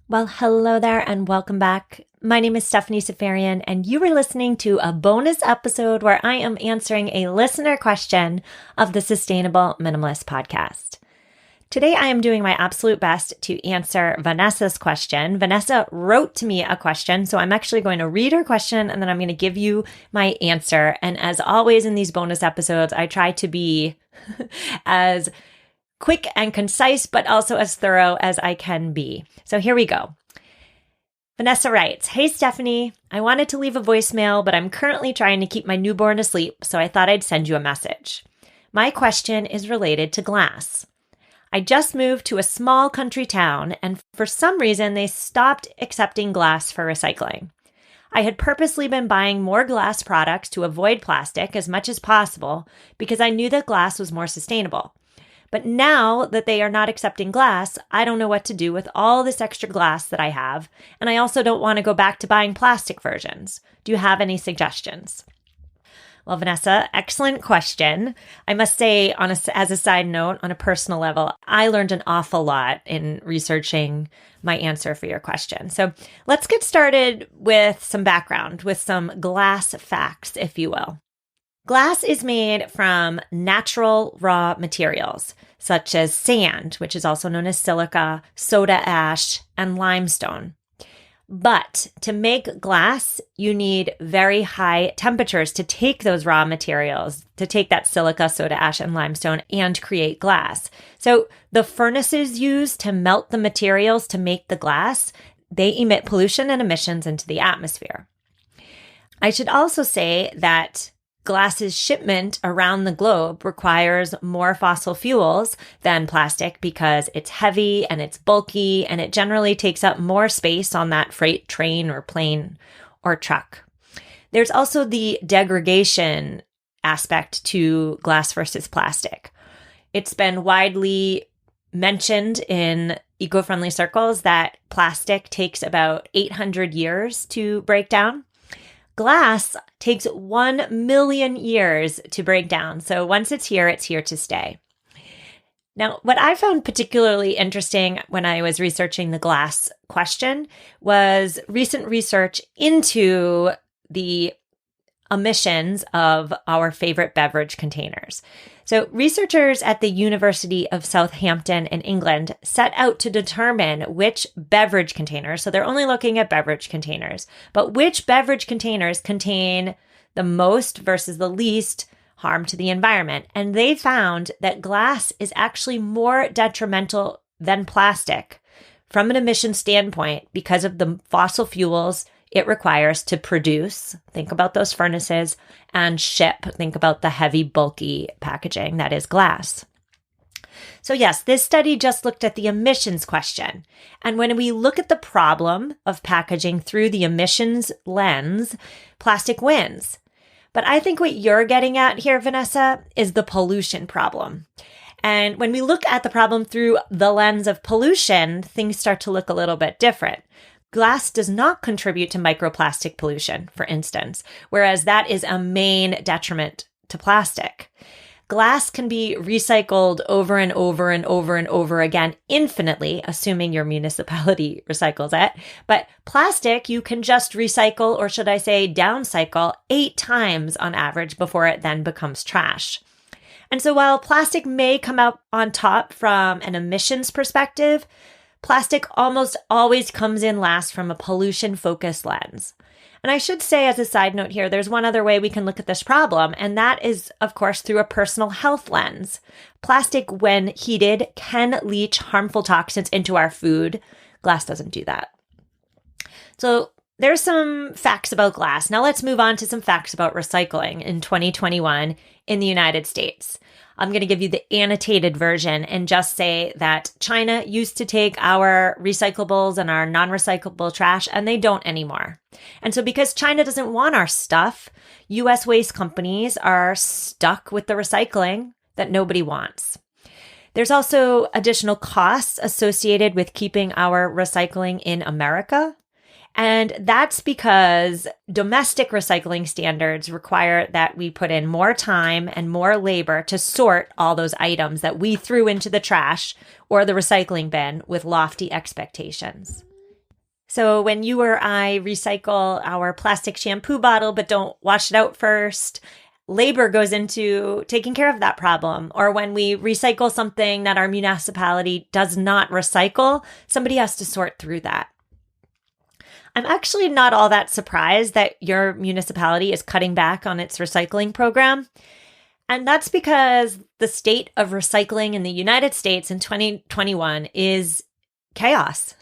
Well, hello there and welcome back. My name is Stephanie Safarian, and you are listening to a bonus episode where I am answering a listener question of the Sustainable Minimalist podcast. Today, I am doing my absolute best to answer Vanessa's question. Vanessa wrote to me a question, so I'm actually going to read her question and then I'm going to give you my answer. And as always in these bonus episodes, I try to be as quick and concise, but also as thorough as I can be. So here we go. Vanessa writes, "Hey Stephanie, I wanted to leave a voicemail, but I'm currently trying to keep my newborn asleep, so I thought I'd send you a message. My question is related to glass. I just moved to a small country town, and for some reason, they stopped accepting glass for recycling. I had purposely been buying more glass products to avoid plastic as much as possible because I knew that glass was more sustainable. But now that they are not accepting glass, I don't know what to do with all this extra glass that I have, and I also don't want to go back to buying plastic versions. Do you have any suggestions?" Well, Vanessa, excellent question. I must say, as a side note, on a personal level, I learned an awful lot in researching my answer for your question. So let's get started with some background, with some glass facts, if you will. Glass is made from natural raw materials, such as sand, which is also known as silica, soda ash, and limestone. But to make glass, you need very high temperatures to take those raw materials, to take that silica, soda ash, and limestone and create glass. So the furnaces used to melt the materials to make the glass, they emit pollution and emissions into the atmosphere. I should also say that glass's shipment around the globe requires more fossil fuels than plastic because it's heavy and it's bulky and it generally takes up more space on that freight train or plane or truck. There's also the degradation aspect to glass versus plastic. It's been widely mentioned in eco-friendly circles that plastic takes about 800 years to break down. Glass takes 1 million years to break down. So once it's here to stay. Now, what I found particularly interesting when I was researching the glass question was recent research into the emissions of our favorite beverage containers. So researchers at the University of Southampton in England set out to determine which beverage containers, so they're only looking at beverage containers, but which beverage containers contain the most versus the least harm to the environment. And they found that glass is actually more detrimental than plastic from an emission standpoint because of the fossil fuels it requires to produce, think about those furnaces, and ship, think about the heavy, bulky packaging that is glass. So yes, this study just looked at the emissions question. And when we look at the problem of packaging through the emissions lens, plastic wins. But I think what you're getting at here, Vanessa, is the pollution problem. And when we look at the problem through the lens of pollution, things start to look a little bit different. Glass does not contribute to microplastic pollution, for instance, whereas that is a main detriment to plastic. Glass can be recycled over and over and over and over again infinitely, assuming your municipality recycles it. But plastic, you can just recycle, or should I say downcycle, 8 times on average before it then becomes trash. And so while plastic may come out on top from an emissions perspective, plastic almost always comes in last from a pollution-focused lens. And I should say, as a side note here, there's one other way we can look at this problem, and that is, of course, through a personal health lens. Plastic, when heated, can leach harmful toxins into our food. Glass doesn't do that. So there's some facts about glass. Now let's move on to some facts about recycling in 2021 in the United States. I'm going to give you the annotated version and just say that China used to take our recyclables and our non-recyclable trash, and they don't anymore. And so because China doesn't want our stuff, U.S. waste companies are stuck with the recycling that nobody wants. There's also additional costs associated with keeping our recycling in America. And that's because domestic recycling standards require that we put in more time and more labor to sort all those items that we threw into the trash or the recycling bin with lofty expectations. So when you or I recycle our plastic shampoo bottle but don't wash it out first, labor goes into taking care of that problem. Or when we recycle something that our municipality does not recycle, somebody has to sort through that. I'm actually not all that surprised that your municipality is cutting back on its recycling program. And that's because the state of recycling in the United States in 2021 is chaos.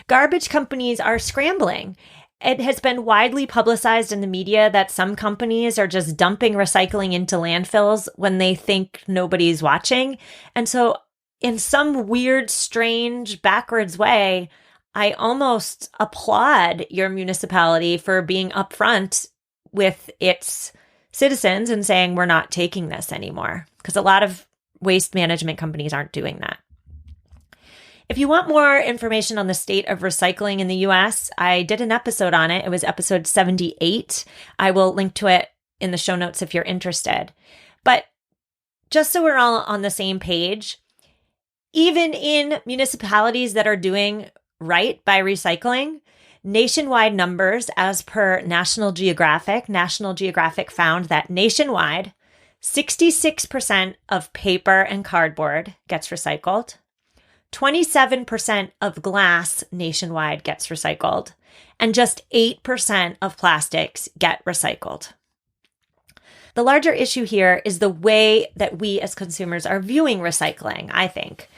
Garbage companies are scrambling. It has been widely publicized in the media that some companies are just dumping recycling into landfills when they think nobody's watching. And so in some weird, strange, backwards way, I almost applaud your municipality for being upfront with its citizens and saying, we're not taking this anymore, because a lot of waste management companies aren't doing that. If you want more information on the state of recycling in the US, I did an episode on it. It was episode 78. I will link to it in the show notes if you're interested. But just so we're all on the same page, even in municipalities that are doing right by recycling, nationwide numbers as per National Geographic found that nationwide, 66% of paper and cardboard gets recycled. 27% of glass nationwide gets recycled, and just 8% of plastics get recycled. The larger issue here is the way that we as consumers are viewing recycling, I think.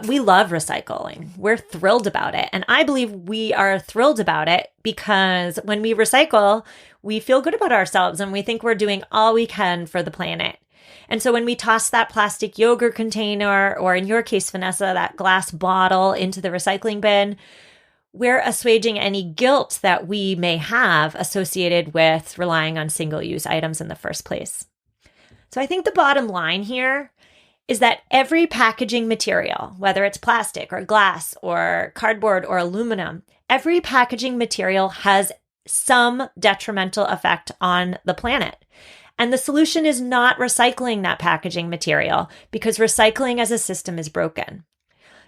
We love recycling. We're thrilled about it. And I believe we are thrilled about it because when we recycle, we feel good about ourselves and we think we're doing all we can for the planet. And so when we toss that plastic yogurt container, or in your case, Vanessa, that glass bottle into the recycling bin, we're assuaging any guilt that we may have associated with relying on single-use items in the first place. So I think the bottom line here is that every packaging material, whether it's plastic or glass or cardboard or aluminum, every packaging material has some detrimental effect on the planet. And the solution is not recycling that packaging material, because recycling as a system is broken.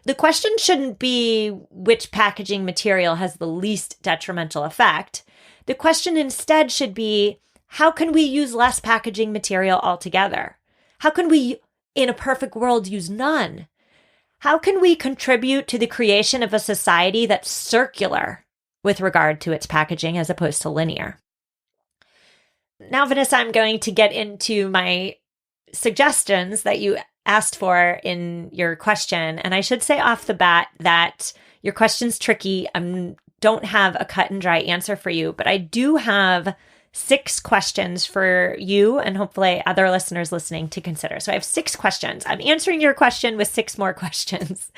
The question shouldn't be which packaging material has the least detrimental effect. The question instead should be, how can we use less packaging material altogether? How can we, in a perfect world, use none? How can we contribute to the creation of a society that's circular with regard to its packaging as opposed to linear? Now, Vanessa, I'm going to get into my suggestions that you asked for in your question. And I should say off the bat that your question's tricky. I don't have a cut and dry answer for you, but I do have 6 questions for you and hopefully other listeners listening to consider. So I have 6 questions. I'm answering your question with 6 more questions.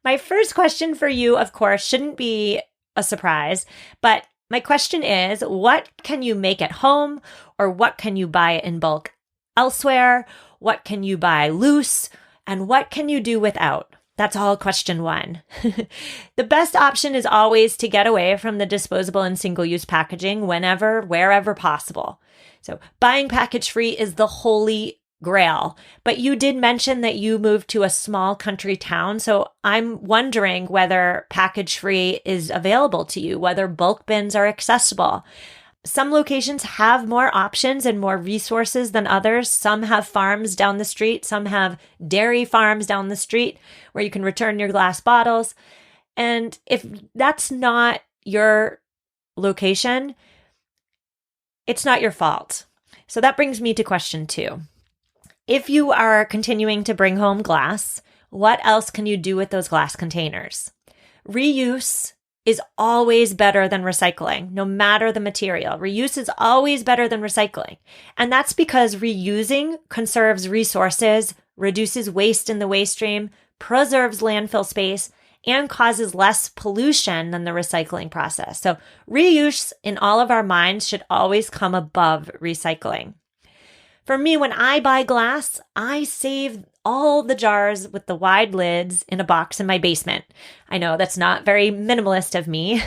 My first question for you, of course, shouldn't be a surprise, but my question is, what can you make at home, or what can you buy in bulk elsewhere? What can you buy loose? And what can you do without? That's all question 1. The best option is always to get away from the disposable and single-use packaging whenever, wherever possible. So buying package-free is the holy grail. But you did mention that you moved to a small country town. So I'm wondering whether package-free is available to you, whether bulk bins are accessible. Some locations have more options and more resources than others. Some have farms down the street. Some have dairy farms down the street where you can return your glass bottles. And if that's not your location, it's not your fault. So that brings me to question 2. If you are continuing to bring home glass, what else can you do with those glass containers? Reuse is always better than recycling, no matter the material. Reuse is always better than recycling. And that's because reusing conserves resources, reduces waste in the waste stream, preserves landfill space, and causes less pollution than the recycling process. So reuse in all of our minds should always come above recycling. For me, when I buy glass, I save all the jars with the wide lids in a box in my basement. I know that's not very minimalist of me,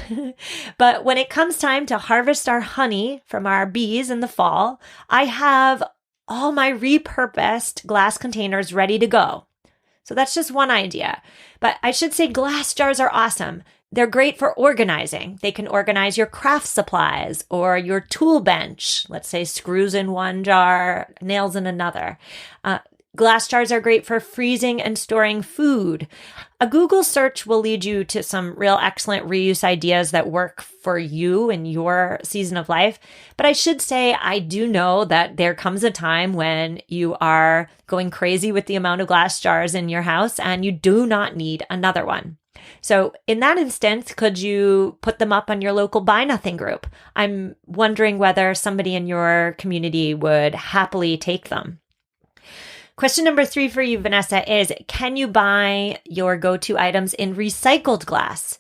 but when it comes time to harvest our honey from our bees in the fall, I have all my repurposed glass containers ready to go. So that's just one idea. But I should say glass jars are awesome. They're great for organizing. They can organize your craft supplies or your tool bench. Let's say screws in one jar, nails in another. Glass jars are great for freezing and storing food. A Google search will lead you to some real excellent reuse ideas that work for you in your season of life. But I should say, I do know that there comes a time when you are going crazy with the amount of glass jars in your house and you do not need another one. So in that instance, could you put them up on your local Buy Nothing group? I'm wondering whether somebody in your community would happily take them. Question number 3 for you, Vanessa, is can you buy your go-to items in recycled glass?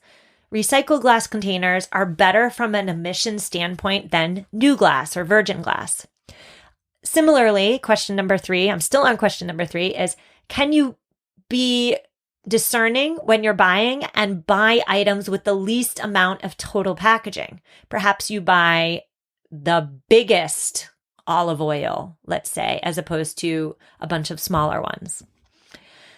Recycled glass containers are better from an emission standpoint than new glass or virgin glass. Similarly, question number 3, I'm still on question number 3, is can you be discerning when you're buying and buy items with the least amount of total packaging? Perhaps you buy the biggest olive oil, let's say, as opposed to a bunch of smaller ones.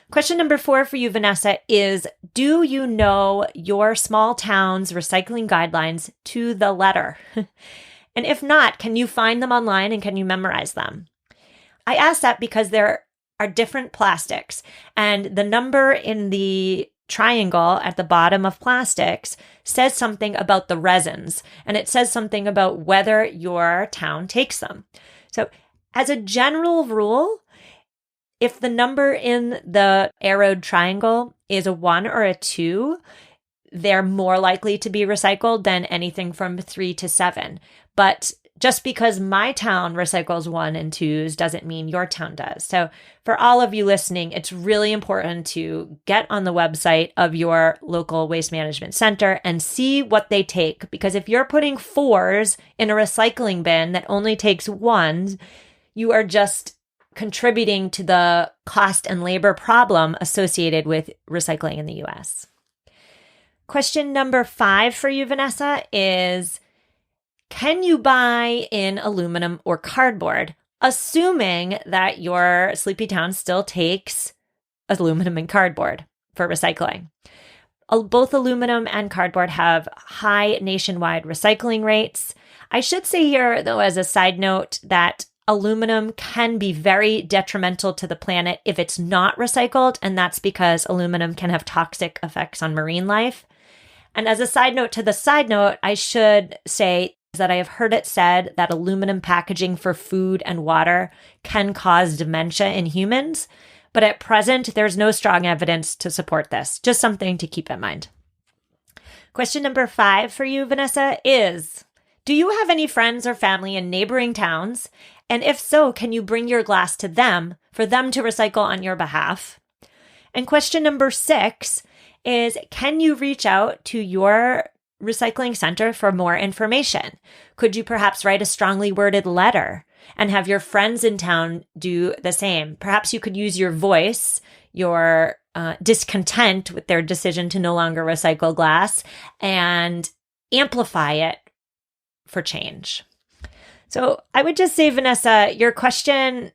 Question number 4 for you, Vanessa, is do you know your small town's recycling guidelines to the letter? And if not, can you find them online and can you memorize them? I ask that because there are different plastics, and the number in the triangle at the bottom of plastics says something about the resins, and it says something about whether your town takes them. So as a general rule, if the number in the arrowed triangle is a 1 or a 2, they're more likely to be recycled than anything from 3 to 7. But just because my town recycles 1 and 2s doesn't mean your town does. So for all of you listening, it's really important to get on the website of your local waste management center and see what they take. Because if you're putting 4s in a recycling bin that only takes 1s, you are just contributing to the cost and labor problem associated with recycling in the US. Question number 5 for you, Vanessa, is can you buy in aluminum or cardboard, assuming that your sleepy town still takes aluminum and cardboard for recycling? Both aluminum and cardboard have high nationwide recycling rates. I should say here, though, as a side note, that aluminum can be very detrimental to the planet if it's not recycled, and that's because aluminum can have toxic effects on marine life. And as a side note to the side note, I should say that I have heard it said that aluminum packaging for food and water can cause dementia in humans, but at present, there's no strong evidence to support this. Just something to keep in mind. Question number 5 for you, Vanessa, is do you have any friends or family in neighboring towns? And if so, can you bring your glass to them for them to recycle on your behalf? And question number 6 is, can you reach out to your recycling center for more information? Could you perhaps write a strongly worded letter and have your friends in town do the same? Perhaps you could use your voice, your discontent with their decision to no longer recycle glass, and amplify it for change. So I would just say, Vanessa, your question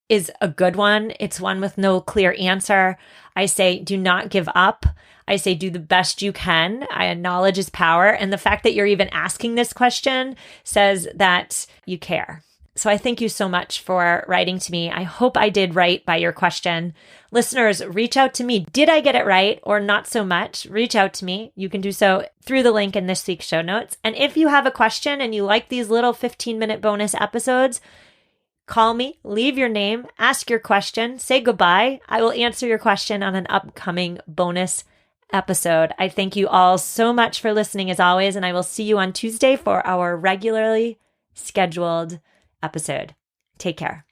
is a good one. It's one with no clear answer. I say, do not give up. I say, do the best you can. Knowledge is power. And the fact that you're even asking this question says that you care. So I thank you so much for writing to me. I hope I did right by your question. Listeners, reach out to me. Did I get it right or not so much? Reach out to me. You can do so through the link in this week's show notes. And if you have a question and you like these little 15-minute bonus episodes, call me, leave your name, ask your question, say goodbye. I will answer your question on an upcoming bonus episode. I thank you all so much for listening as always, and I will see you on Tuesday for our regularly scheduled episode. Take care.